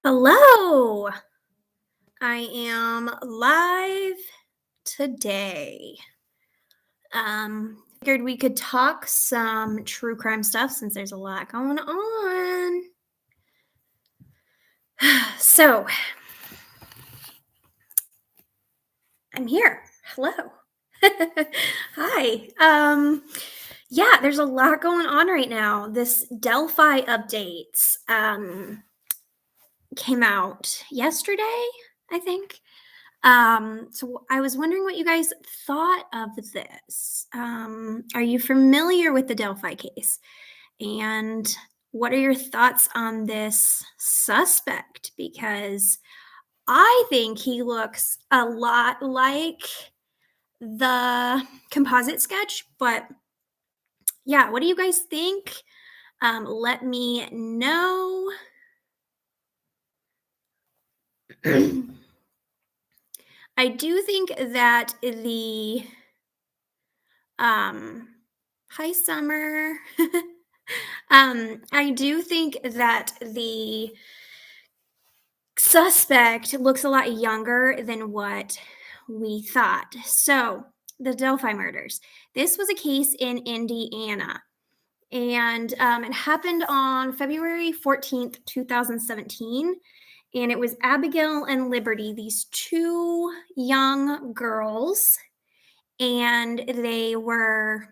Hello. I am live today. Figured we could talk some true crime stuff since there's a lot going on. So, I'm here. Hello. Hi. Yeah, there's a lot going on right now. This Delphi updates came out yesterday, I think. So I was wondering what you guys thought of this. Are you familiar with the Delphi case? And what are your thoughts on this suspect? Because I think he looks a lot like the composite sketch, but yeah, what do you guys think? Let me know. I do think that the hi Summer. I do think that the suspect looks a lot younger than what we thought. So, the Delphi murders. This was a case in Indiana, and it happened on February 14th, 2017. And it was Abigail and Liberty, these two young girls, and they were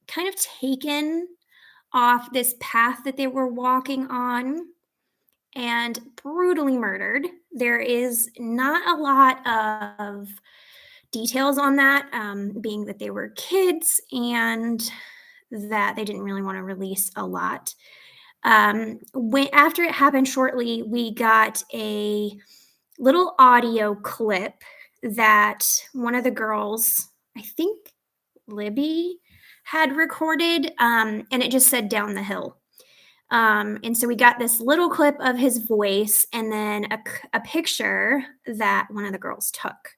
kind of taken off this path that they were walking on and brutally murdered. There is not a lot of details on that, being that they were kids and that they didn't really want to release a lot. When after it happened shortly, we got a little audio clip that one of the girls, I think Libby, had recorded, and it just said down the hill. And so we got this little clip of his voice and then a picture that one of the girls took.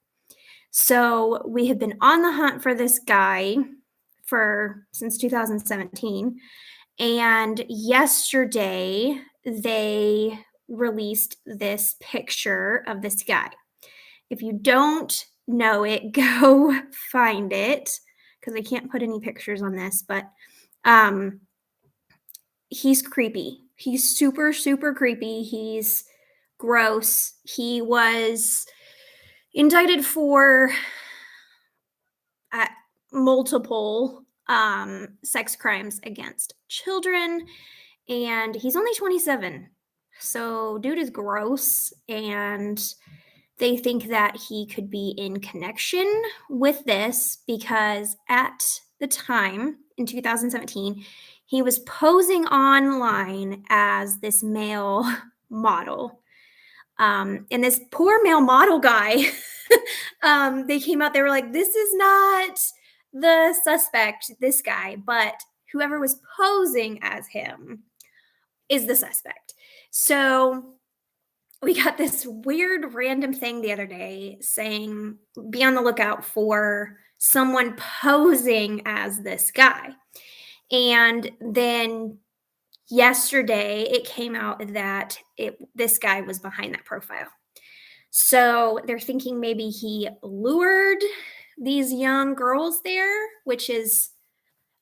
So we have been on the hunt for this guy since 2017. And yesterday they released this picture of this guy. If you don't know it, go find it because I can't put any pictures on this, but he's creepy. He's super, super creepy. He's gross. He was indicted for multiple sex crimes against children, and he's only 27. So, dude is gross, and they think that he could be in connection with this because at the time in 2017, he was posing online as this male model. And this poor male model guy, they came out, they were like, this is not the suspect, this guy, but whoever was posing as him is the suspect. So we got this weird random thing the other day saying, be on the lookout for someone posing as this guy. And then yesterday it came out that this guy was behind that profile. So they're thinking maybe he lured these young girls there, which is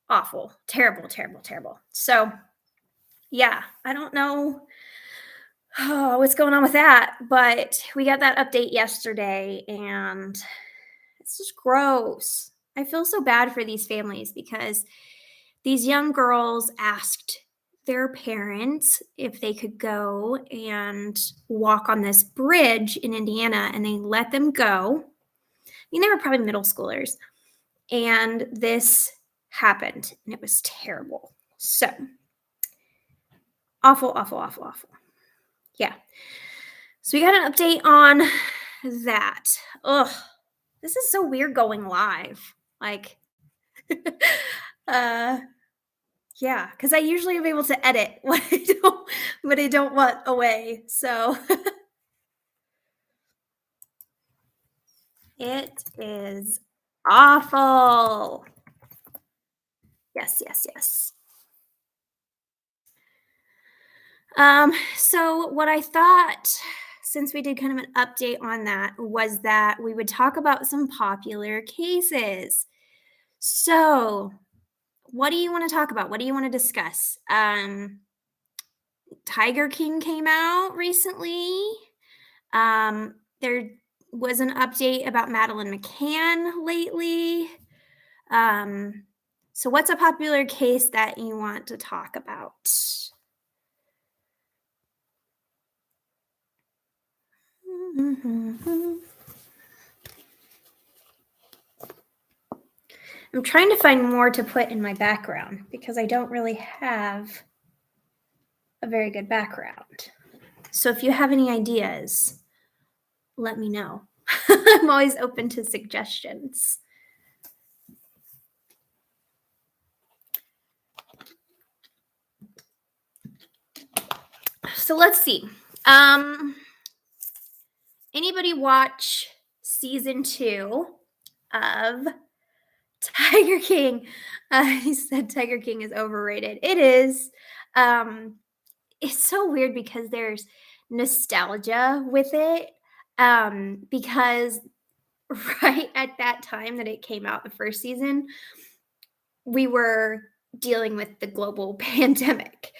awful. Terrible, terrible, terrible. So yeah, I don't know what's going on with that, but we got that update yesterday and it's just gross. I feel so bad for these families because these young girls asked their parents if they could go and walk on this bridge in Indiana, and they let them go. I mean, they were probably middle schoolers, and this happened, and it was terrible. So, awful, awful, awful, awful. Yeah. So, we got an update on that. Ugh, this is so weird going live. Like, yeah, because I usually am able to edit what I don't want away. So it is awful. Yes, yes, yes. So what I thought since we did kind of an update on that, was that we would talk about some popular cases. So, what do you want to talk about? What do you want to discuss? Tiger King came out recently. There was an update about Madeline McCann lately. So what's a popular case that you want to talk about? I'm trying to find more to put in my background because I don't really have a very good background. So if you have any ideas, let me know. I'm always open to suggestions. So let's see. Anybody watch season 2 of Tiger King? He said Tiger King is overrated. It is. It's so weird because there's nostalgia with it. Because right at that time that it came out, the first season, we were dealing with the global pandemic.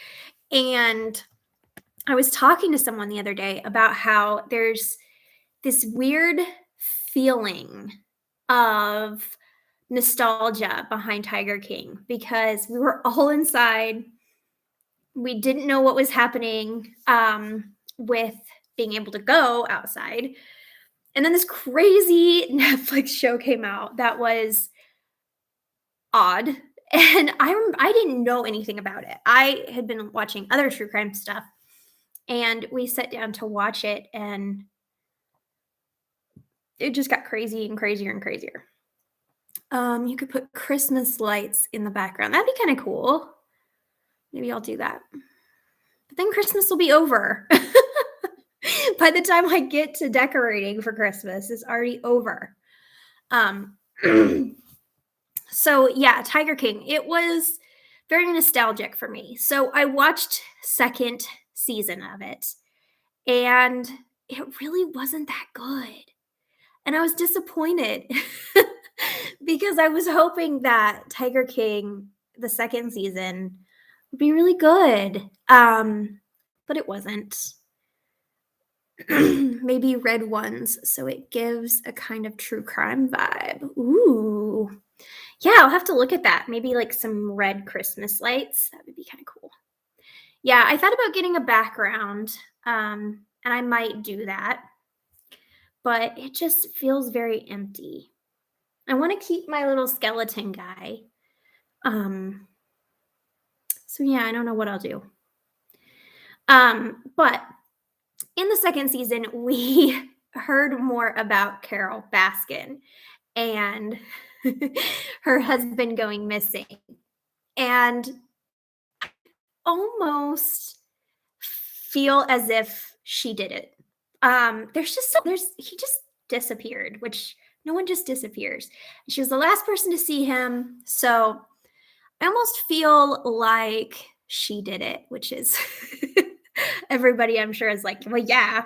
And I was talking to someone the other day about how there's this weird feeling of nostalgia behind Tiger King because we were all inside. We didn't know what was happening with being able to go outside. And then this crazy Netflix show came out that was odd. And I didn't know anything about it. I had been watching other true crime stuff. And we sat down to watch it, and it just got crazy and crazier and crazier. You could put Christmas lights in the background. That'd be kind of cool. Maybe I'll do that. But then Christmas will be over. By the time I get to decorating for Christmas, it's already over. So yeah, Tiger King. It was very nostalgic for me. So I watched second season of it, and it really wasn't that good. And I was disappointed because I was hoping that Tiger King, the second season, would be really good. But it wasn't. Maybe red ones, so it gives a kind of true crime vibe. Ooh. Yeah, I'll have to look at that. Maybe like some red Christmas lights. That would be kind of cool. Yeah, I thought about getting a background, and I might do that. But it just feels very empty. I want to keep my little skeleton guy. So yeah, I don't know what I'll do. But in the second season, we heard more about Carol Baskin and her husband going missing. And almost feel as if she did it. He just disappeared, which no one just disappears. She was the last person to see him, so I almost feel like she did it, which is everybody I'm sure is like, well, yeah.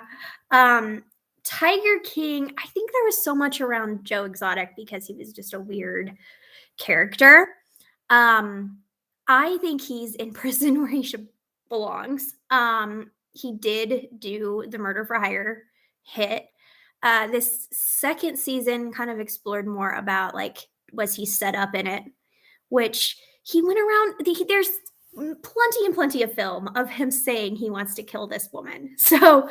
Tiger King, I think there was so much around Joe Exotic because he was just a weird character. I think he's in prison where he belongs. He did do the murder for hire hit. This second season kind of explored more about like, was he set up in it? Which he went around. There's plenty of film of him saying he wants to kill this woman. So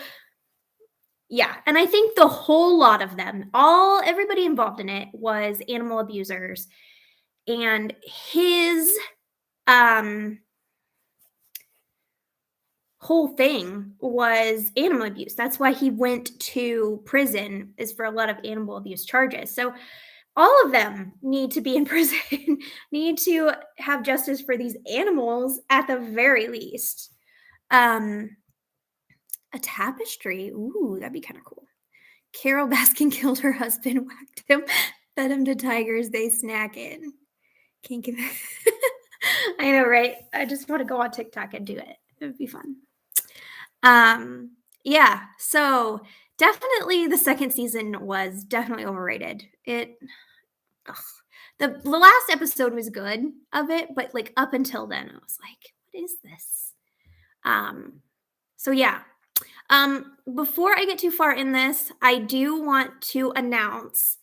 yeah, and I think the whole lot of them, everybody involved in it was animal abusers, and his whole thing was animal abuse. That's why he went to prison, is for a lot of animal abuse charges. So all of them need to be in prison, need to have justice for these animals at the very least. A tapestry. Ooh, that'd be kind of cool. Carol Baskin killed her husband, whacked him, fed him to tigers, they snack it. Can't give it. I know, right? I just want to go on TikTok and do it. It would be fun. Yeah, so definitely the second season was definitely overrated. Ugh. The last episode was good of it, but, like, up until then, I was like, "What is this?" Um, so yeah. Before I get too far in this, I do want to announce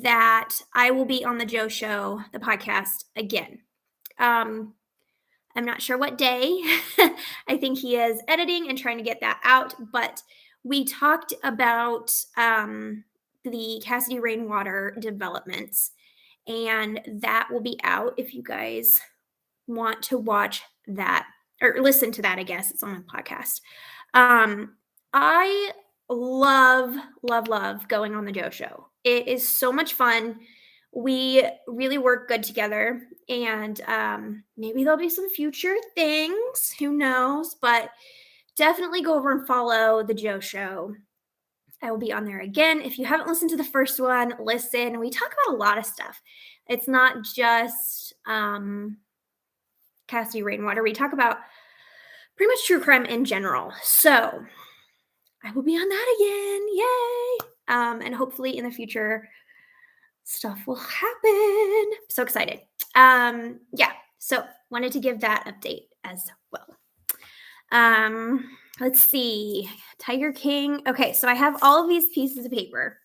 that I will be on the Joe Show, the podcast, again. Um, I'm not sure what day. I think he is editing and trying to get that out, but we talked about the Cassidy Rainwater developments, and that will be out if you guys want to watch that or listen to that. I guess it's on a podcast. um I love, love, love going on the Joe Show. It is so much fun. We really work good together, and maybe there'll be some future things, who knows, but definitely go over and follow the Joe Show. I will be on there again. If you haven't listened to the first one, listen. We talk about a lot of stuff. It's not just Cassidy Rainwater. We talk about pretty much true crime in general. So I will be on that again. Yay! And hopefully in the future, stuff will happen. So excited. Yeah. So wanted to give that update as well. Let's see. Tiger King. Okay, so I have all of these pieces of paper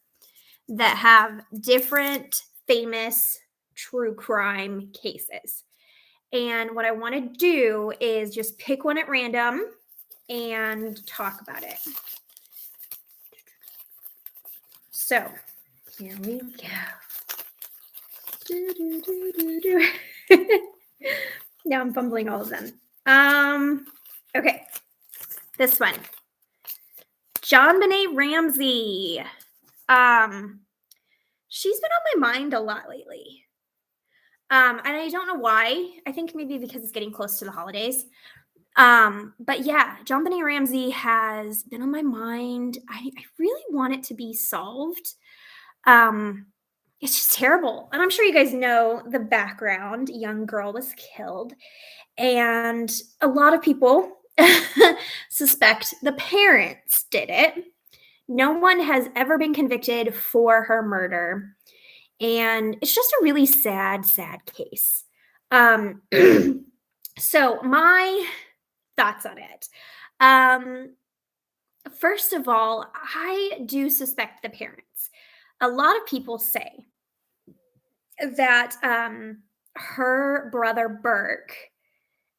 that have different famous true crime cases. And what I want to do is just pick one at random and talk about it. So here we go. Now I'm fumbling all of them. Okay. This one. JonBenet Ramsey. She's been on my mind a lot lately. And I don't know why. I think maybe because it's getting close to the holidays. But yeah, JonBenet Ramsey has been on my mind. I really want it to be solved. It's just terrible. And I'm sure you guys know the background. A young girl was killed. And a lot of people suspect the parents did it. No one has ever been convicted for her murder. And it's just a really sad, sad case. So my thoughts on it. First of all, I do suspect the parents. A lot of people say that her brother Burke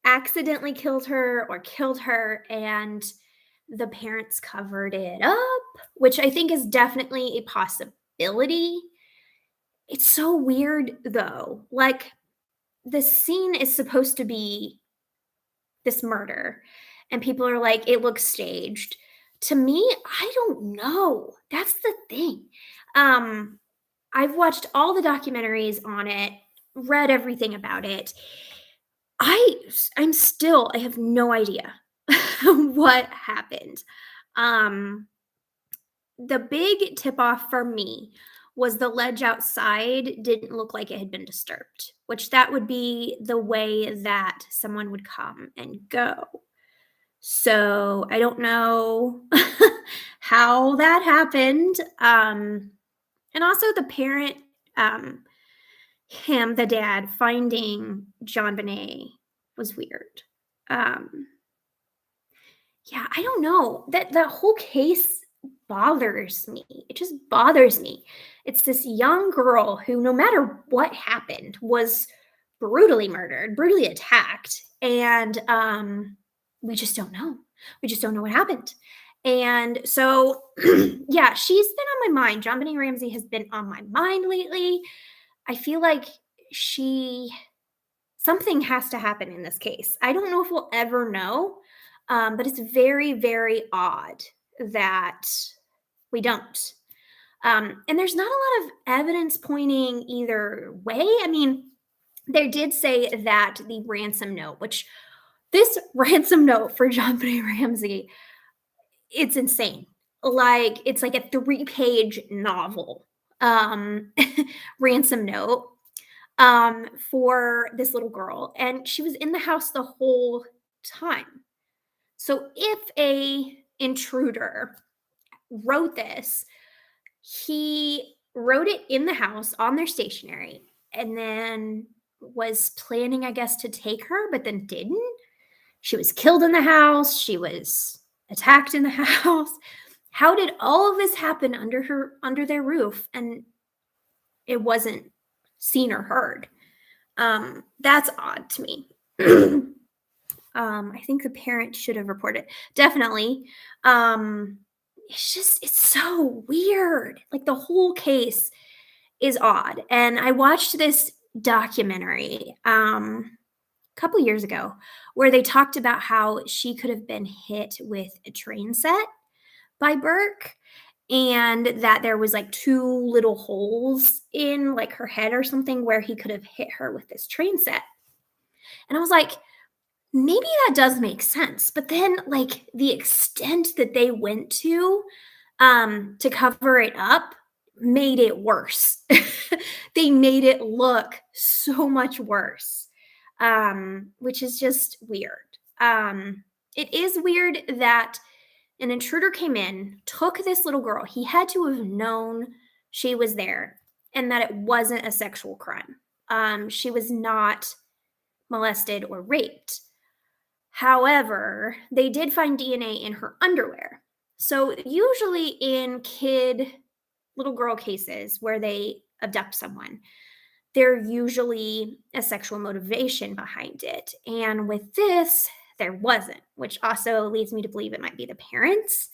accidentally killed her or killed her, and the parents covered it up, which I think is definitely a possibility. It's so weird though. Like, the scene is supposed to be this murder, and people are like, it looks staged. To me, I don't know. That's the thing. Um, I've watched all the documentaries on it, read everything about it. I I have no idea what happened. Um, the big tip off for me was the ledge outside didn't look like it had been disturbed, which that would be the way that someone would come and go. So I don't know how that happened. And also the parent, um, the dad, finding JonBenet was weird. Um, yeah, I don't know. That whole case bothers me. It just bothers me. It's this young girl who, no matter what happened, was brutally murdered, brutally attacked, and we just don't know. We just don't know what happened. And so, yeah, she's been on my mind. JonBenet Ramsey has been on my mind lately. I feel like she something has to happen in this case. I don't know if we'll ever know, but it's very, very odd that we don't. And there's not a lot of evidence pointing either way. I mean, they did say that the ransom note, which this ransom note for JonBenet Ramsey, it's insane. Like, it's like a 3-page novel ransom note for this little girl, and she was in the house the whole time. So if a intruder wrote this. He wrote it in the house on their stationery and then was planning, I guess, to take her, but then didn't. She was killed in the house. She was attacked in the house. How did all of this happen under their roof and it wasn't seen or heard? That's odd to me. I think the parent should have reported. Definitely. It's so weird. Like the whole case is odd. And I watched this documentary a couple years ago where they talked about how she could have been hit with a train set by Burke and that there was like 2 little holes in like her head or something where he could have hit her with this train set. And I was like, maybe that does make sense. But then like the extent that they went to cover it up made it worse. They made it look so much worse, which is just weird. It is weird that an intruder came in, took this little girl. He had to have known she was there and that it wasn't a sexual crime. She was not molested or raped. However, they did find DNA in her underwear. So usually in little girl cases where they abduct someone, there's usually a sexual motivation behind it. And with this, there wasn't, which also leads me to believe it might be the parents.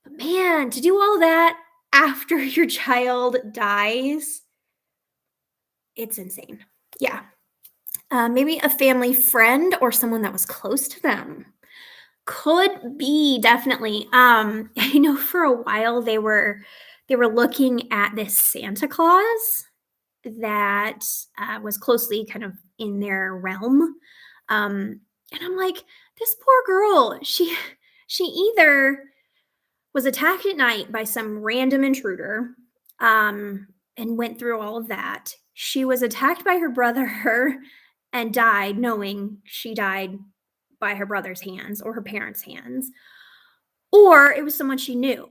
But man, to do all that after your child dies, it's insane. Yeah. Maybe a family friend or someone that was close to them. Could be, definitely. I know for a while they were looking at this Santa Claus that was closely kind of in their realm. And I'm like, this poor girl, she either was attacked at night by some random intruder and went through all of that. She was attacked by her brother and died knowing she died by her brother's hands or her parents' hands, or it was someone she knew.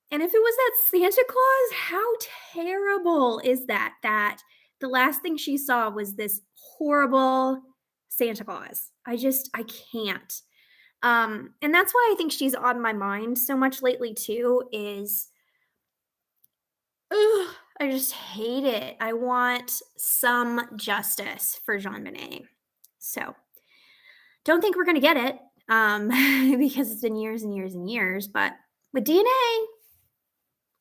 And if it was that Santa Claus, how terrible is that? That the last thing she saw was this horrible Santa Claus. I can't. And that's why I think she's on my mind so much lately too, is I just hate it. I want some justice for JonBenet. So don't think we're going to get it because it's been years and years and years. But with DNA,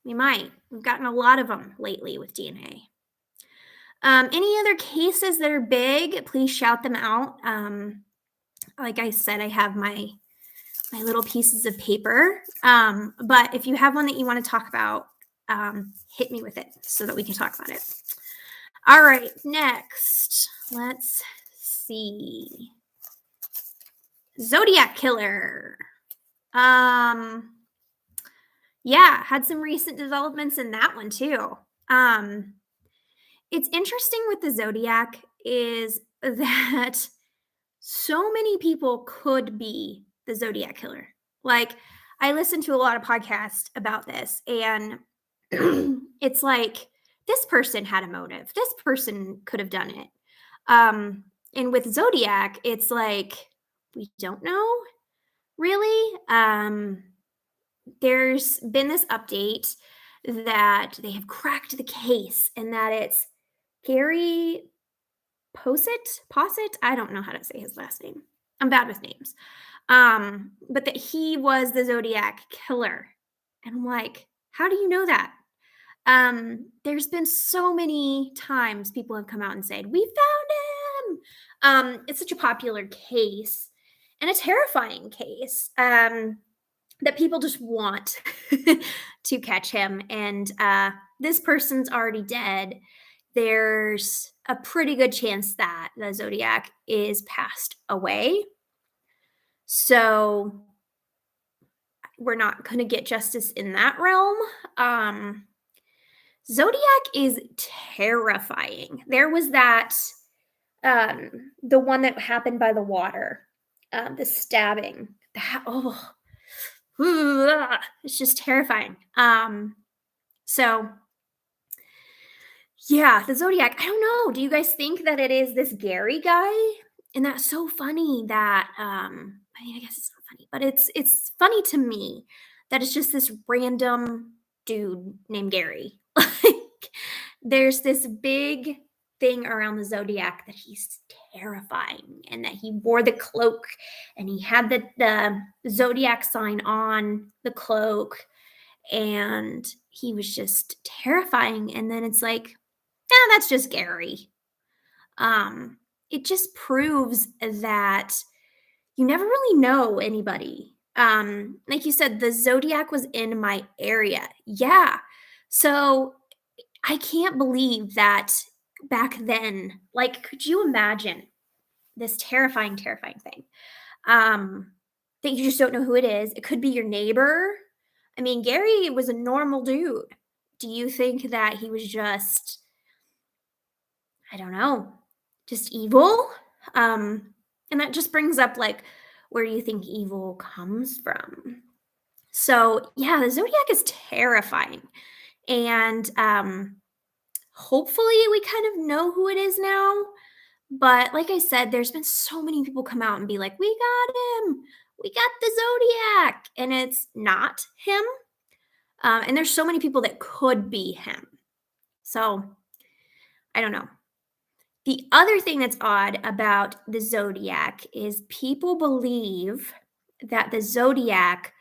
we might. We've gotten a lot of them lately with DNA. Any other cases that are big, please shout them out. Like I said, I have my little pieces of paper. But if you have one that you want to talk about, hit me with it so that we can talk about it. All right, next, let's see. Zodiac killer. Yeah, had some recent developments in that one too. It's interesting with the Zodiac is that so many people could be the Zodiac killer. Like, I listened to a lot of podcasts about this, and it's like, this person had a motive. This person could have done it. And with Zodiac, it's like, we don't know, really. There's been this update that they have cracked the case and that it's Gary Posset. I don't know how to say his last name. I'm bad with names. But that he was the Zodiac killer. And I'm like, how do you know that? There's been so many times people have come out and said, we found him. It's such a popular case and a terrifying case that people just want to catch him. And this person's already dead. There's a pretty good chance that the Zodiac is passed away. So we're not going to get justice in that realm. Zodiac is terrifying. There was that, the one that happened by the water, the stabbing. It's just terrifying. So yeah, the Zodiac, I don't know. Do you guys think that it is this Gary guy? And that's so funny that I mean, I guess it's not funny, but it's funny to me that it's just this random dude named Gary. Like there's this big thing around the Zodiac that he's terrifying and that he wore the cloak and he had the Zodiac sign on the cloak and he was just terrifying. And then it's like, yeah, that's just Gary. Um, it just proves that you never really know anybody. Like you said, the Zodiac was in my area. Yeah. So I can't believe that back then, like, could you imagine this terrifying, terrifying thing? Um, that you just don't know who it is. It could be your neighbor. I mean, Gary was a normal dude. Do you think that he was just, I don't know, just evil? And that just brings up like where do you think evil comes from? So yeah, the Zodiac is terrifying. And hopefully we kind of know who it is now. But like I said, there's been so many people come out and be like, we got him. We got the Zodiac. And it's not him. And there's so many people that could be him. So I don't know. The other thing that's odd about the Zodiac is people believe that the Zodiac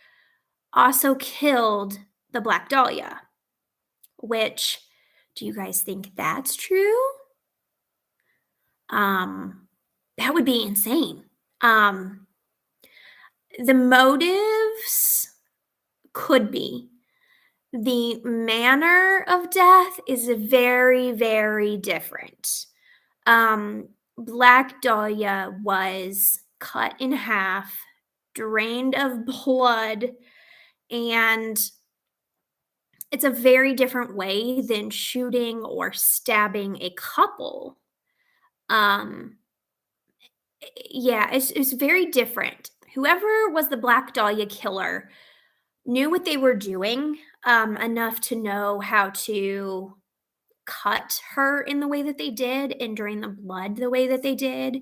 also killed the Black Dahlia, which do you guys think that's true? Um, that would be insane. Um, the motives could be. The manner of death is very, very different. Black Dahlia was cut in half, drained of blood, and it's a very different way than shooting or stabbing a couple. Um, yeah, it's very different. Whoever was the Black Dahlia killer knew what they were doing enough to know how to cut her in the way that they did and drain the blood the way that they did.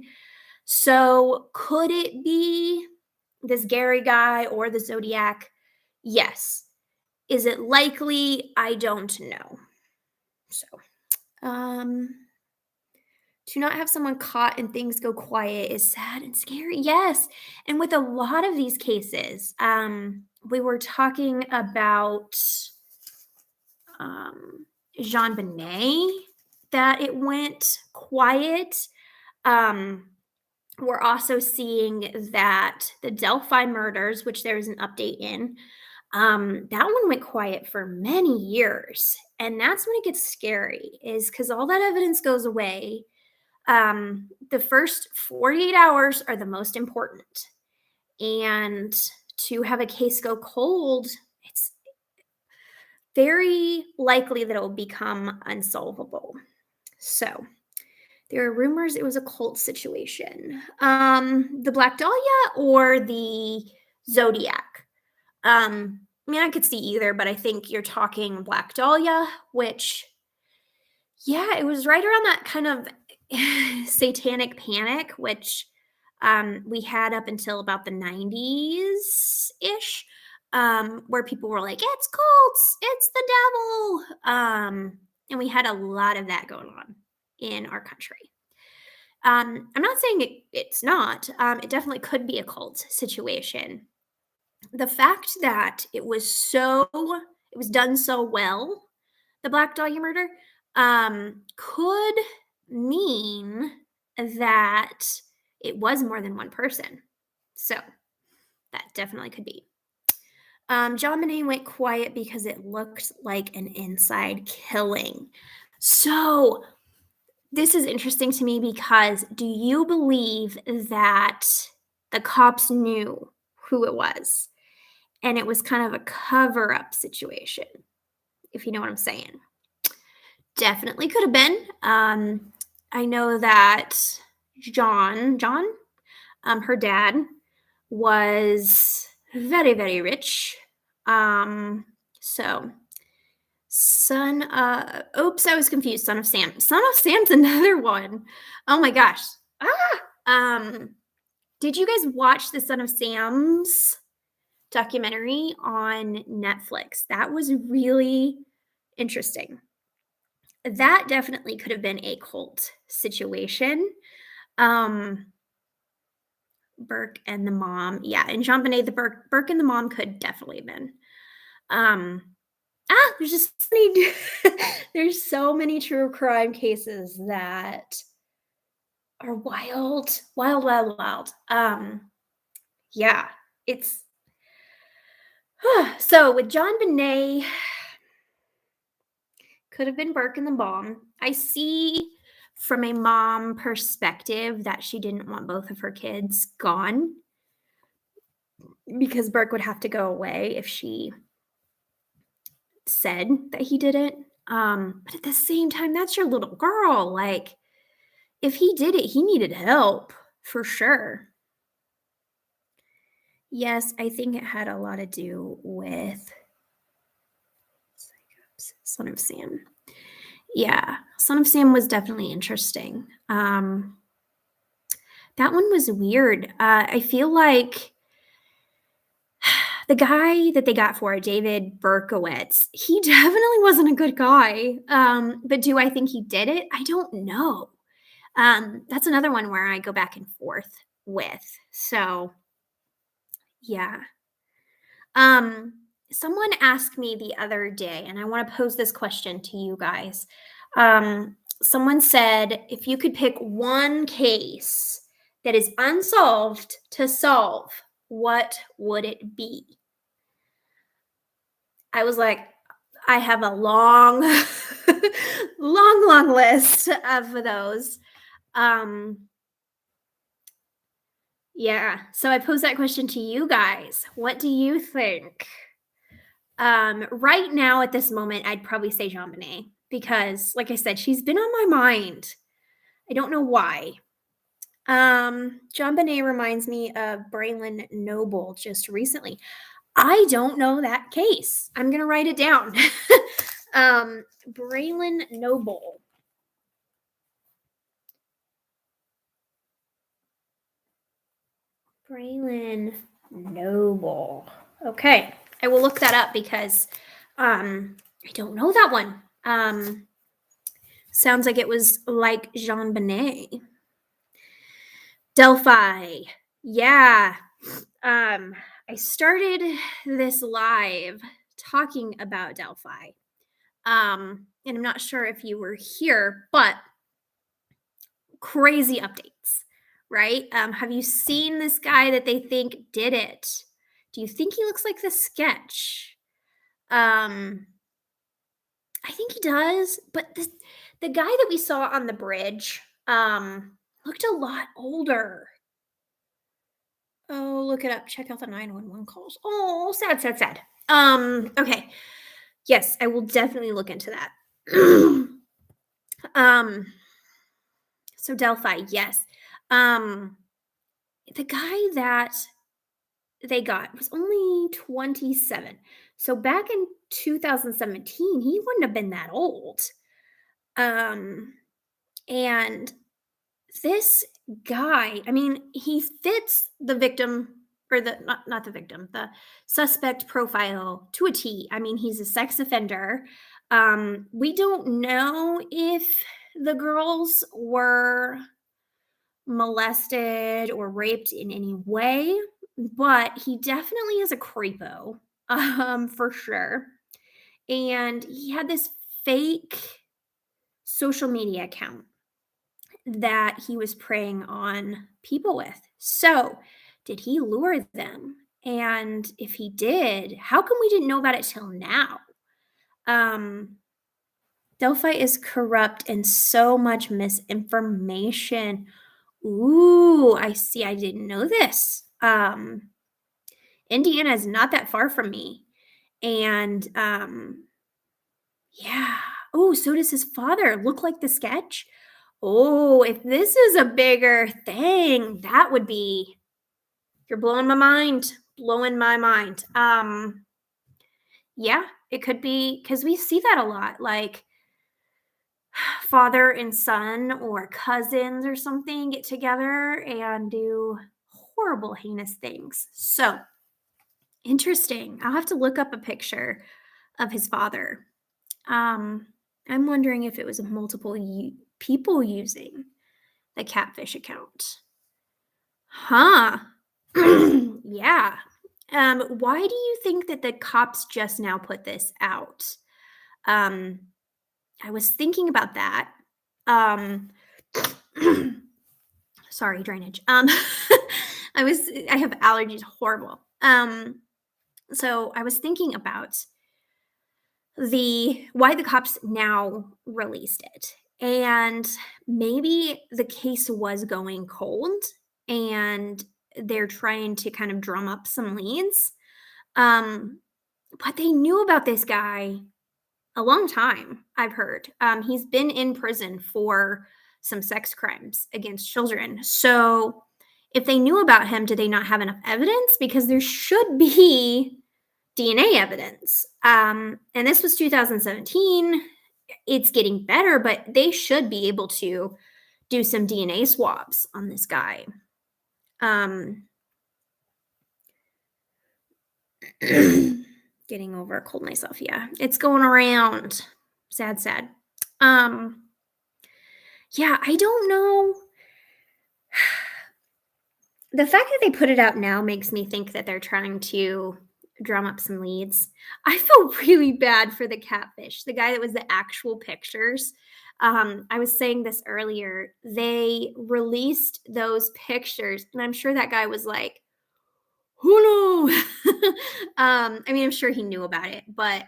So, could it be this Gary guy or the Zodiac? Yes. Is it likely? I don't know. So, um, to not have someone caught and things go quiet is sad and scary. Yes. And with a lot of these cases, we were talking about Jean Benet, that it went quiet. Um, we're also seeing that the Delphi murders, which there was an update in, that one went quiet for many years. And that's when it gets scary, is because all that evidence goes away. The first 48 hours are the most important. And to have a case go cold, it's very likely that it will become unsolvable. So, there are rumors it was a cult situation. The Black Dahlia or the Zodiac? I mean, I could see either, but I think you're talking Black Dahlia, which, yeah, it was right around that kind of satanic panic, which we had up until about the 90s ish, where people were like, it's cults, it's the devil. And we had a lot of that going on in our country. I'm not saying it's not. It definitely could be a cult situation. The fact that it was done so well, the Black Dahlia murder, could mean that it was more than one person. So that definitely could be. John Bonet went quiet because it looked like an inside killing. So this is interesting to me because do you believe that the cops knew who it was and it was kind of a cover up situation, if you know what I'm saying? Definitely could have been. I know that John, her dad, was very, very rich. Um, so oops, I was confused. Son of Sam. Son of Sam's another one. Oh my gosh. Ah! Did you guys watch the Son of Sam's documentary on Netflix? That was really interesting. That definitely could have been a cult situation. Um, Burke and the mom. Yeah, and JonBenet, the Burke and the mom could definitely have been. Um, there's just so many there's so many true crime cases that are wild, wild, wild, wild. Yeah, it's so with JonBenet, could have been Burke and the mom. I see from a mom perspective that she didn't want both of her kids gone because Burke would have to go away if she said that he did it. But at the same time, that's your little girl. Like, if he did it, he needed help for sure. Yes, I think it had a lot to do with Son of Sam. Yeah, Son of Sam was definitely interesting. That one was weird. I feel like the guy that they got for it, David Berkowitz, he definitely wasn't a good guy. But do I think he did it? I don't know. That's another one where I go back and forth with. So, yeah. Um, Someone asked me the other day, and I want to pose this question to you guys. Someone said, if you could pick one case that is unsolved to solve, what would it be? I was like, I have a long, long list of those. Yeah. So I pose that question to you guys. What do you think? Right now at this moment, I'd probably say JonBenet because, like I said, she's been on my mind. I don't know why. JonBenet reminds me of Braylon Noble just recently. I don't know that case. I'm gonna write it down. Braylon Noble. Braylon Noble. Okay, I will look that up because I don't know that one. Sounds like it was like JonBenet. Delphi. Yeah. I started this live talking about Delphi. And I'm not sure if you were here, but crazy updates, right? Have you seen this guy that they think did it? Do you think he looks like the sketch? I think he does, but the guy that we saw on the bridge looked a lot older. Oh, look it up. Check out the 911 calls. Oh, sad, sad, sad. Okay. Yes, I will definitely look into that. So Delphi, yes. The guy that they got was only 27. So back in 2017, he wouldn't have been that old. And this guy, I mean, he fits the victim or the not the victim, the suspect profile to a T. I mean, he's a sex offender. We don't know if the girls were molested or raped in any way, but he definitely is a creepo, for sure. And he had this fake social media account that he was preying on people with. So, did he lure them? And if he did, how come we didn't know about it till now? Um, Delphi is corrupt and so much misinformation. Ooh, I see. I didn't know this. Indiana is not that far from me. And yeah. Oh, so does his father look like the sketch? Oh, if this is a bigger thing, that would be you're blowing my mind. blowing my mind. Yeah, it could be because we see that a lot, like father and son or cousins or something get together and do horrible, heinous things. So interesting. I'll have to look up a picture of his father. Um, I'm wondering if it was multiple people using the catfish account. Huh. Yeah. Why do you think that the cops just now put this out? Um, I was thinking about that. Um, sorry, drainage. I have allergies, horrible. So I was thinking about the why the cops now released it. And maybe the case was going cold and they're trying to kind of drum up some leads. Um, but they knew about this guy a long time, I've heard. He's been in prison for some sex crimes against children. So if they knew about him, did they not have enough evidence? Because there should be DNA evidence. And this was 2017. It's getting better, but they should be able to do some DNA swabs on this guy. Um, getting over a cold myself. Yeah, it's going around. Sad, sad. Um, yeah, I don't know. The fact that they put it out now makes me think that they're trying to drum up some leads. I feel really bad for the catfish, the guy that was the actual pictures. I was saying this earlier. They released those pictures, and I'm sure that guy was like, "Who knew?" I mean, I'm sure he knew about it, but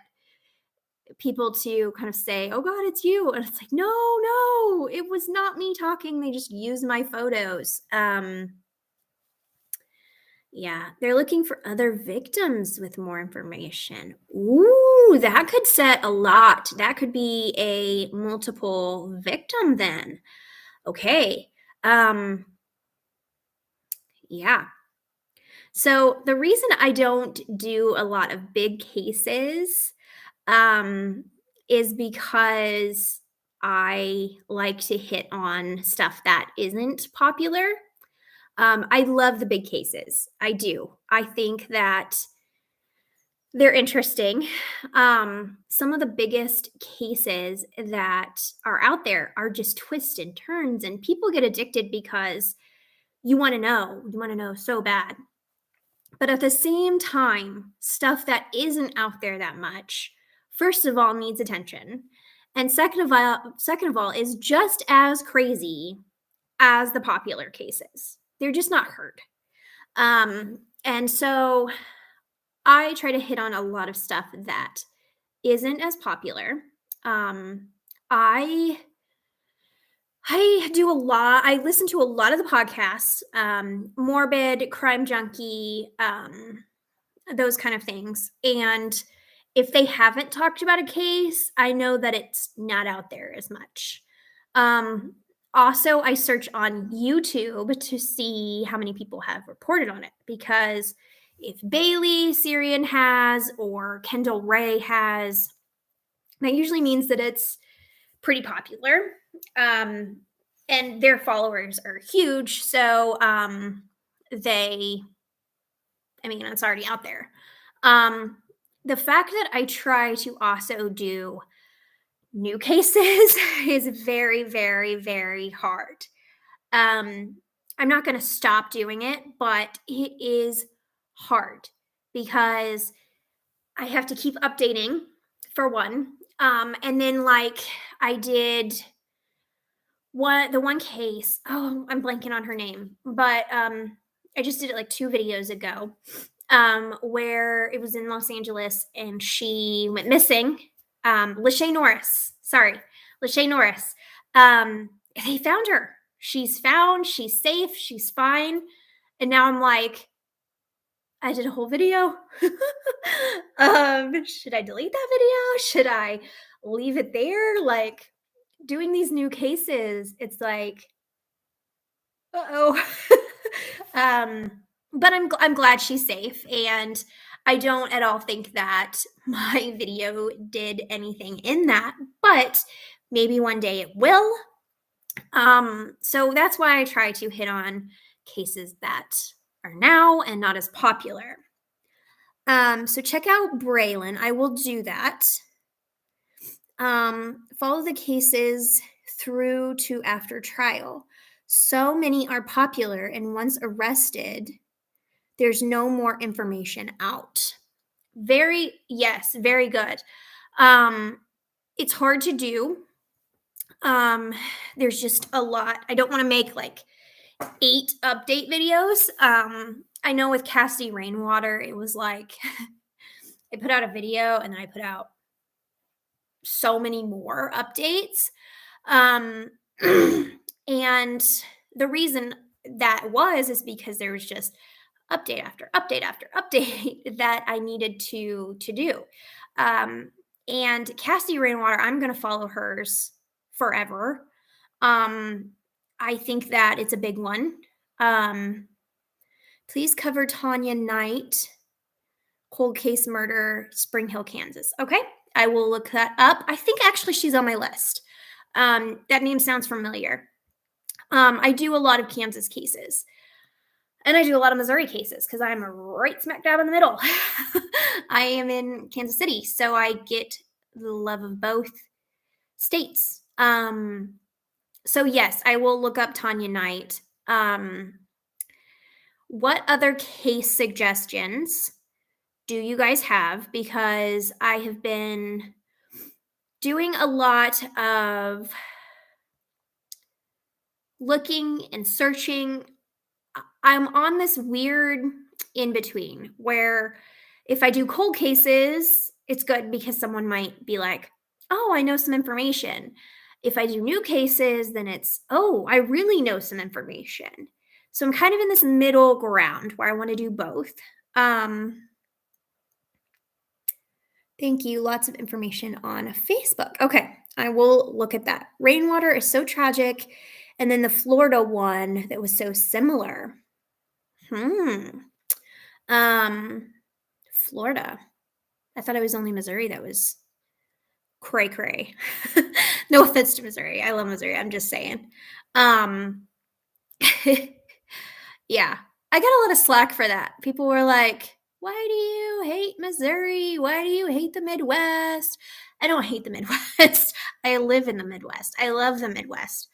people to kind of say, "Oh God, it's you," and it's like, "No, no, it was not me talking. They just used my photos." Yeah, they're looking for other victims with more information. Ooh, that could set a lot. That could be a multiple victim then. Okay. Um yeah. So the reason I don't do a lot of big cases um is because I like to hit on stuff that isn't popular. I love the big cases. I do. I think that they're interesting. Some of the biggest cases that are out there are just twists and turns, and people get addicted because you want to know. You want to know so bad. But at the same time, stuff that isn't out there that much, first of all, needs attention. And second of all, is just as crazy as the popular cases. They're just not heard. And so I try to hit on a lot of stuff that isn't as popular. Um, I I do a lot. I listen to a lot of the podcasts, Morbid, Crime Junkie, those kind of things. And if they haven't talked about a case, I know that it's not out there as much. Um, Also, I search on YouTube to see how many people have reported on it because if Bailey Syrian has or Kendall Ray has, that usually means that it's pretty popular. Um, and their followers are huge. So they, I mean, it's already out there. Um, the fact that I try to also do new cases is very, very, very hard. Um, I'm not going to stop doing it, but it is hard because I have to keep updating for one. And then like I did the one case, oh, I'm blanking on her name, but I just did it like 2 videos ago, where it was in Los Angeles and she went missing. Lachey Norris, sorry, Lachey Norris. They found her. She's found, she's safe, she's fine. And now I'm like, I did a whole video. Should I delete that video? Should I leave it there? Like, doing these new cases, it's like, uh-oh. um, but I'm glad she's safe, and I don't at all think that my video did anything in that, but maybe one day it will. So that's why I try to hit on cases that are now and not as popular. So check out Braylon. I will do that. Follow the cases through to after trial. So many are popular, and once arrested, there's no more information out. Yes, very good. It's hard to do. There's just a lot. I don't want to make like 8 update videos. I know with Cassidy Rainwater, it was like I put out a video and then I put out so many more updates. And the reason that is because there was just update after update after update that I needed to do. And Cassidy Rainwater, I'm going to follow hers forever. I think that it's a big one. Please cover Tanya Knight, cold case murder, Spring Hill, Kansas. Okay, I will look that up. I think actually she's on my list. That name sounds familiar. I do a lot of Kansas cases. And I do a lot of Missouri cases because I'm right smack dab in the middle. I am in Kansas City, so I get the love of both states. So yes, I will look up Tanya Knight. What other case suggestions do you guys have? Because I have been doing a lot of looking and searching. I'm on this weird in between where if I do cold cases, it's good because someone might be like, oh, I know some information. If I do new cases, then it's, oh, I really know some information. So I'm kind of in this middle ground where I want to do both. Thank you. Lots of information on Facebook. Okay, I will look at that. Rainwater is so tragic. And then the Florida one that was so similar. Florida. I thought it was only Missouri that was cray cray. No offense to Missouri. I love Missouri. I'm just saying. Yeah. I got a lot of slack for that. People were like, why do you hate Missouri? Why do you hate the Midwest? I don't hate the Midwest. I live in the Midwest. I love the Midwest.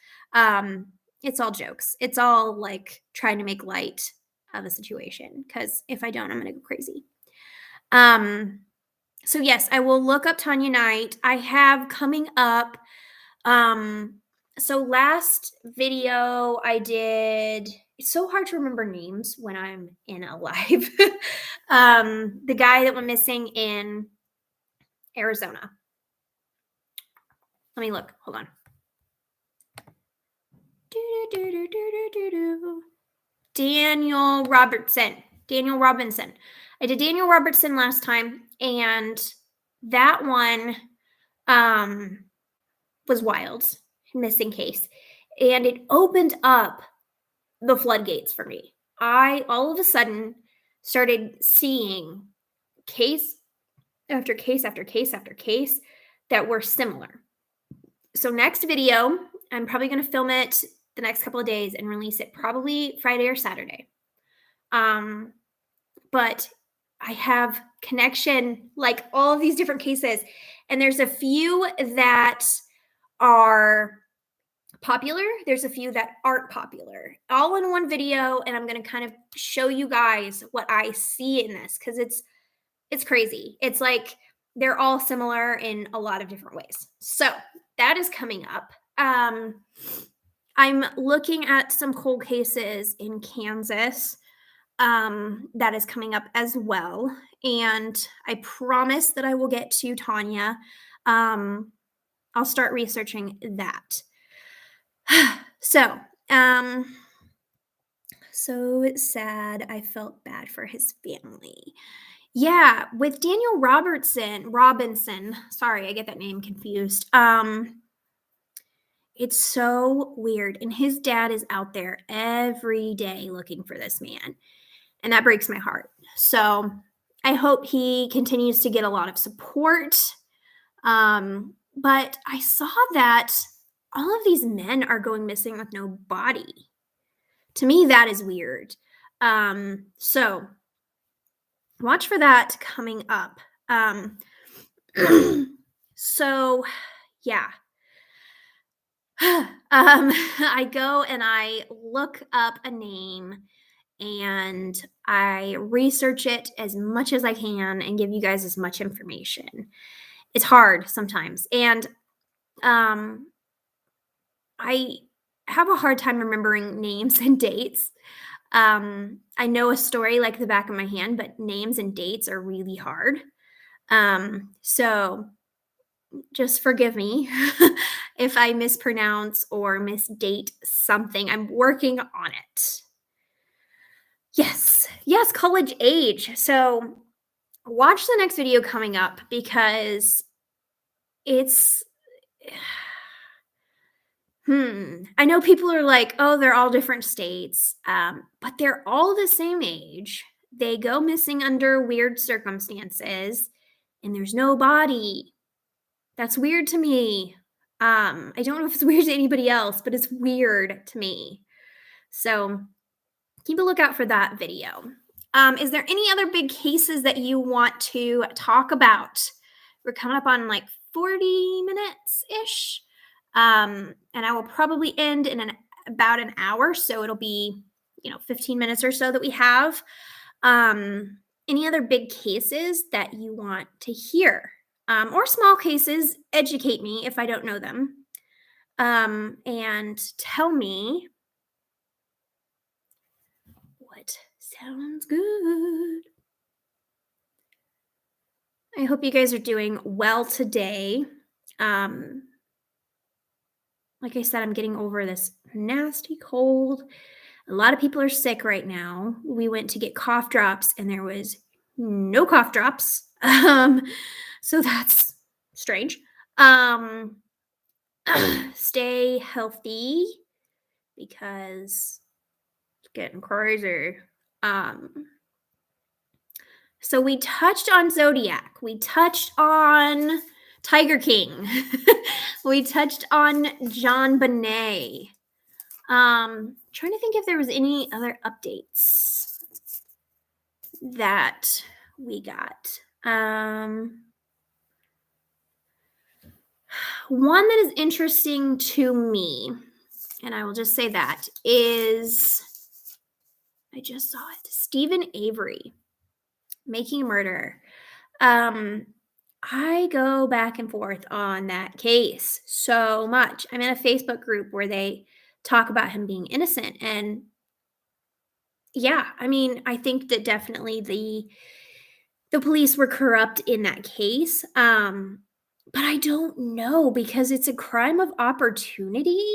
It's all jokes. It's all like trying to make light of a situation because if I don't, I'm going to go crazy. So yes, I will look up Tanya Knight. I have coming up. So last video I did, it's so hard to remember names when I'm in a live. The guy that went missing in Arizona. Let me look. Hold on. Daniel Robertson. I did Daniel Robertson last time, and that one was wild, missing case. And it opened up the floodgates for me. I all of a sudden started seeing case after case after case after case that were similar. So next video, I'm probably going to film it the next couple of days and release it probably Friday or Saturday. But I have connection, like all of these different cases, and there's a few that are popular. There's a few that aren't popular, all in one video, and I'm going to kind of show you guys what I see in this because it's crazy. It's like they're all similar in a lot of different ways. So that is coming up. I'm looking at some cold cases in Kansas that is coming up as well. And I promise that I will get to Tanya. I'll start researching that. So it's sad. I felt bad for his family. Yeah, with Daniel Robinson. Sorry, I get that name confused. It's so weird. And his dad is out there every day looking for this man. and that breaks my heart. So I hope he continues to get a lot of support. But I saw that all of these men are going missing with no body. To me, that is weird. So watch for that coming up. So yeah. I go and I look up a name and I research it as much as I can and give you guys as much information. It's hard sometimes. And um I have a hard time remembering names and dates. I know a story like the back of my hand, but names and dates are really hard. So just forgive me if I mispronounce or misdate something. I'm working on it. Yes, college age. So watch the next video coming up because it's I know people are like, "Oh, they're all different states," but they're all the same age. They go missing under weird circumstances, and there's no body. That's weird to me. I don't know if it's weird to anybody else, but it's weird to me. So keep a lookout for that video. Is there any other big cases that you want to talk about? We're coming up on like 40 minutes ish. And I will probably end in about an hour. So it'll be, 15 minutes or so that we have. Any other big cases that you want to hear? Or small cases, educate me if I don't know them. And tell me what sounds good. I hope you guys are doing well today. Like I said, I'm getting over this nasty cold. A lot of people are sick right now. We went to get cough drops and there was no cough drops. So that's strange. Stay healthy because it's getting crazy. So we touched on Zodiac. We touched on Tiger King. We touched on John Bonet. Trying to think if there was any other updates that we got. One that is interesting to me, and I will just say that, is I just saw it. Stephen Avery, Making a Murder. I go back and forth on that case so much. I'm in a Facebook group where they talk about him being innocent. And yeah, I mean, I think that definitely the police were corrupt in that case. But I don't know because it's a crime of opportunity.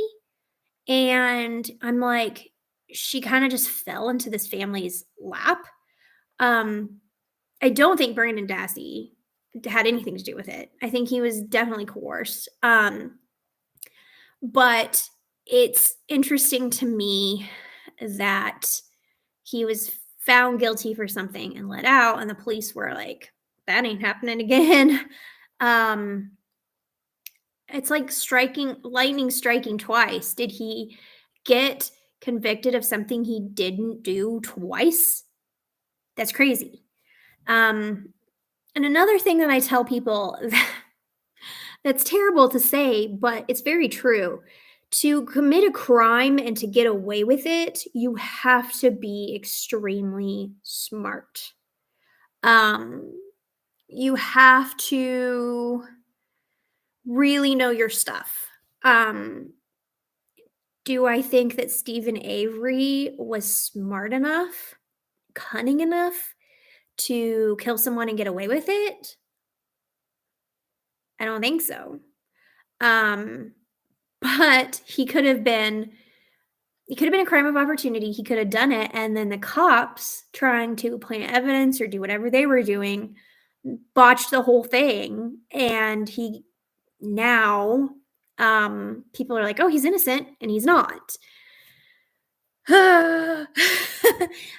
And I'm like, she kind of just fell into this family's lap. I don't think Brandon Dassey had anything to do with it. I think he was definitely coerced. But it's interesting to me that he was found guilty for something and let out, and the police were like, that ain't happening again. It's like lightning striking twice. Did he get convicted of something he didn't do twice? That's crazy. And another thing that I tell people that's terrible to say, but it's very true. To commit a crime and to get away with it, you have to be extremely smart. You have to really know your stuff. Do I think that Stephen Avery was smart enough, cunning enough to kill someone and get away with it? I don't think so. But he could have been a crime of opportunity. He could have done it, and then the cops trying to plant evidence or do whatever they were doing botched the whole thing, and he now people are like, "Oh, he's innocent," and he's not. I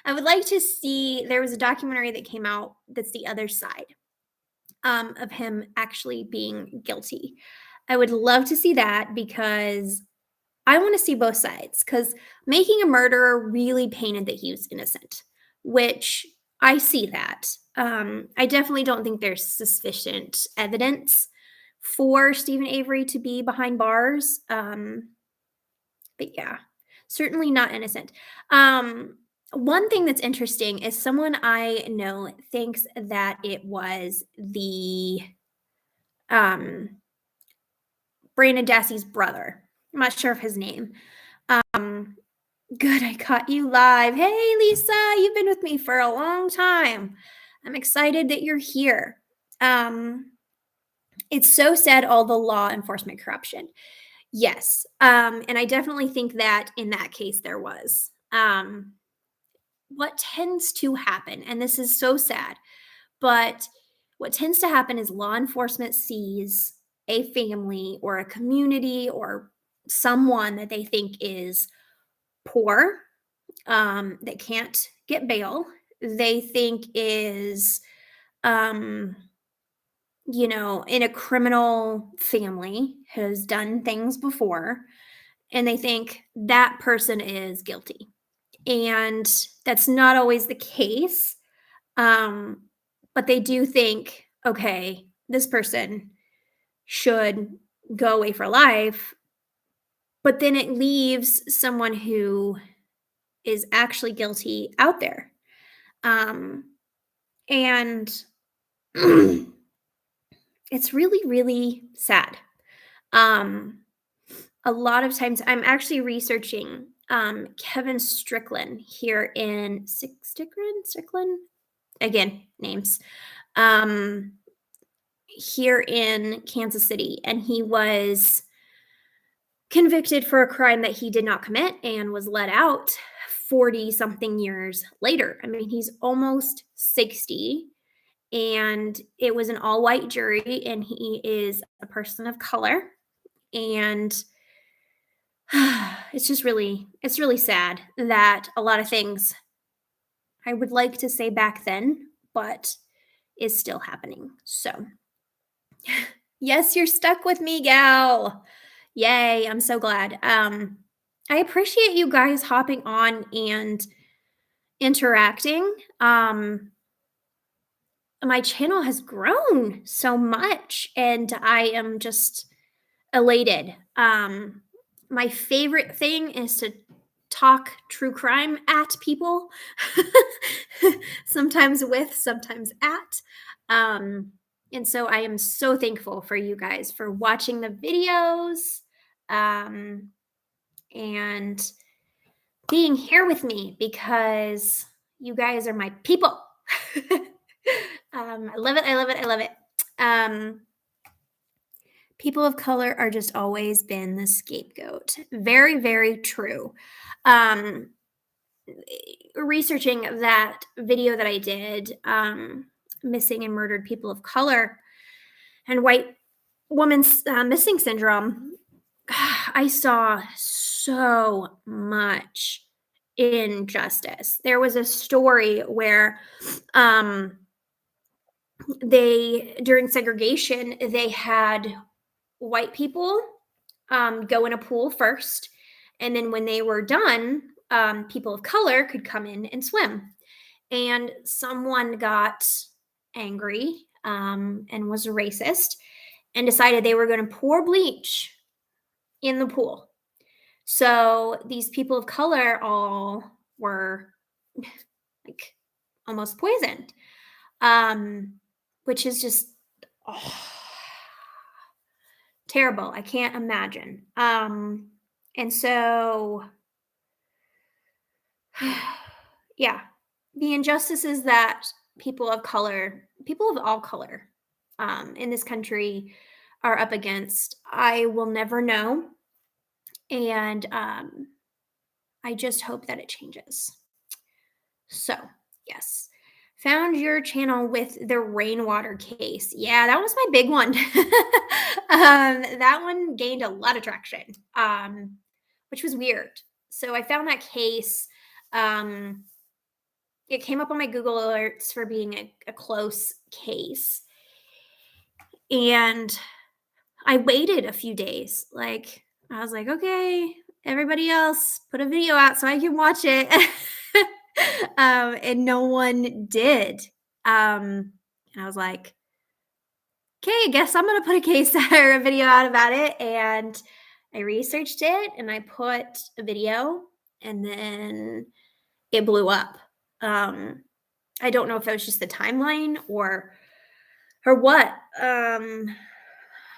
would like to see there was a documentary that came out that's the other side, of him actually being guilty. I would love to see that because I wanna see both sides. Because Making a Murderer really painted that he was innocent, which I see that. I definitely don't think there's sufficient evidence for Stephen Avery to be behind bars, but yeah, certainly not innocent. One thing that's interesting is someone I know thinks that it was the, um, Brandon Dassey's brother. I'm not sure of his name. Um, Good, I caught you live. Hey, Lisa, you've been with me for a long time. I'm excited that you're here. Um, it's so sad, all the law enforcement corruption. Yes. And I definitely think that in that case there was. What tends to happen, and this is so sad, but what tends to happen is law enforcement sees a family or a community or someone that they think is poor, that can't get bail, they think is, um, in a criminal family, has done things before, and they think that person is guilty. And that's not always the case. Um, but they do think, okay, this person should go away for life. But then it leaves someone who is actually guilty out there. Um, and it's really, really sad. Um, a lot of times I'm actually researching Kevin Strickland here in Strickland, again, names. Um, Here in Kansas City, and he was convicted for a crime that he did not commit and was let out 40 something years later. I mean, he's almost 60, and it was an all white jury, and he is a person of color. And it's really sad that a lot of things I would like to say back then, but is still happening. So, yes, you're stuck with me, gal. Yay, I'm so glad. I appreciate you guys hopping on and interacting. My channel has grown so much, and I am just elated. My favorite thing is to talk true crime at people, sometimes with, sometimes at. And so I am so thankful for you guys for watching the videos, and being here with me because you guys are my people. I love it. I love it. I love it. People of color are just always been the scapegoat. Very, very true. Researching that video that I did, missing and murdered people of color and white woman's missing syndrome, I saw so much injustice. There was a story where during segregation, they had white people go in a pool first. And then when they were done, people of color could come in and swim. And someone got angry and was racist and decided they were going to pour bleach in the pool. So these people of color all were like almost poisoned, which is just terrible. I can't imagine. And so, yeah, the injustices that people of color, people of all color, in this country are up against, I will never know. And I just hope that it changes. So, yes. Found your channel with the rainwater case. Yeah, that was my big one. That one gained a lot of traction, which was weird. So I found that case. It came up on my Google alerts for being a close case. And I waited a few days. Like, I was like, okay, everybody else put a video out so I can watch it. And no one did. And I was like, okay, I guess I'm going to put a case or a video out about it. And I researched it and I put a video and then it blew up. I don't know if it was just the timeline or what.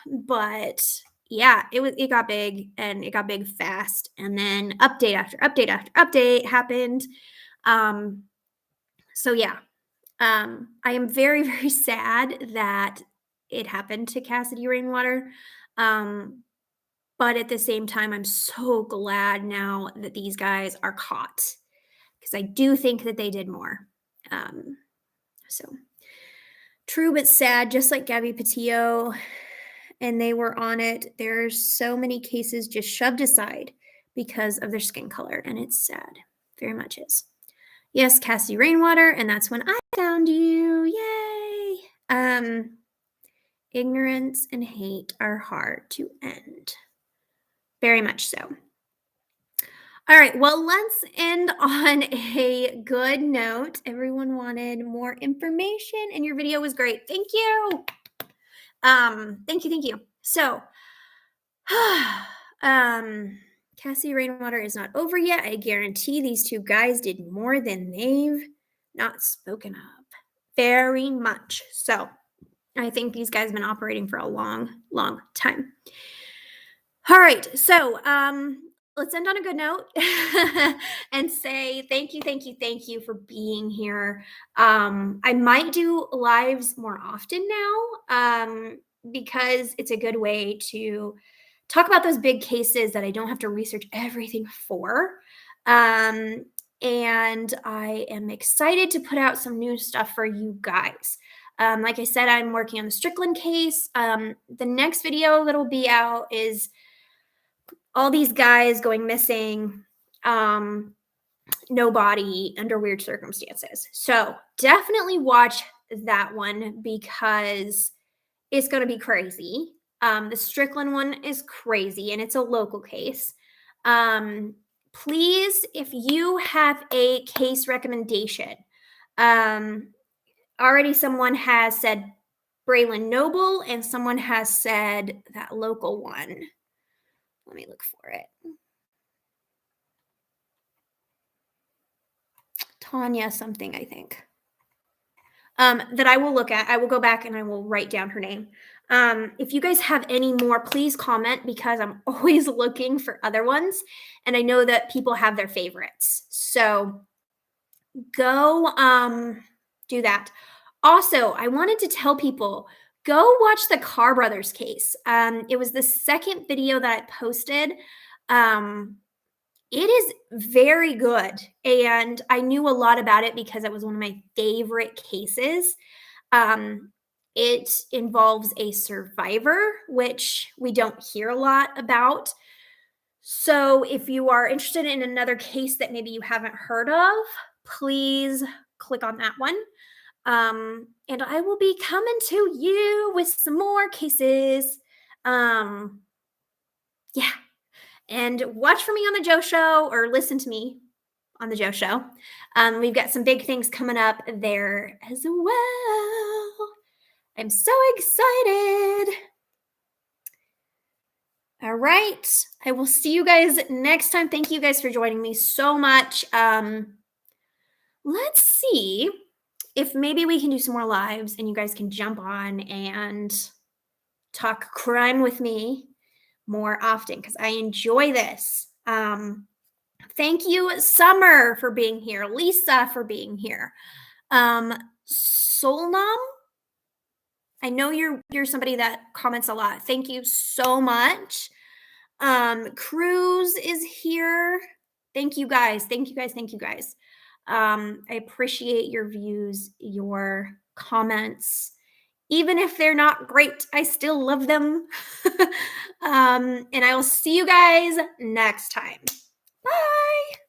But yeah, it got big and it got big fast. And then update after update after update happened. So yeah, I am very, very sad that it happened to Cassidy Rainwater. But at the same time, I'm so glad now that these guys are caught because I do think that they did more. So true but sad, just like Gabby Patillo, and they were on it. There's so many cases just shoved aside because of their skin color, and it's sad. Very much is. Yes, Cassidy Rainwater, and that's when I found you. Yay! Ignorance and hate are hard to end. Very much so. All right, well, let's end on a good note. Everyone wanted more information, and your video was great. Thank you. Thank you. So, Cassie Rainwater is not over yet. I guarantee these two guys did more than they've not spoken of. Very much so. I think these guys have been operating for a long, long time. All right, so let's end on a good note and say thank you for being here. I might do lives more often now because it's a good way to talk about those big cases that I don't have to research everything for. And I am excited to put out some new stuff for you guys. Like I said, I'm working on the Strickland case. The next video that'll be out is all these guys going missing, no body, under weird circumstances. So definitely watch that one because it's going to be crazy. The Strickland one is crazy and it's a local case. Please, if you have a case recommendation, already someone has said Braylon Noble and someone has said that local one. Let me look for it. Tanya something, I think. That I will look at. I will go back and I will write down her name. If you guys have any more, please comment because I'm always looking for other ones. And I know that people have their favorites. So go do that. Also, I wanted to tell people, go watch the Carr Brothers case. It was the second video that I posted. It is very good. And I knew a lot about it because it was one of my favorite cases. It involves a survivor, which we don't hear a lot about. So if you are interested in another case that maybe you haven't heard of, please click on that one. And I will be coming to you with some more cases. Yeah. And watch for me on the Joe Show or listen to me on the Joe Show. We've got some big things coming up there as well. I'm so excited. All right. I will see you guys next time. Thank you guys for joining me so much. Let's see if maybe we can do some more lives and you guys can jump on and talk crime with me more often because I enjoy this. Thank you, Summer, for being here. Lisa for being here. Solnam, I know you're somebody that comments a lot. Thank you so much. Cruz is here. Thank you guys. I appreciate your views, your comments. Even if they're not great, I still love them. And I will see you guys next time. Bye. Bye.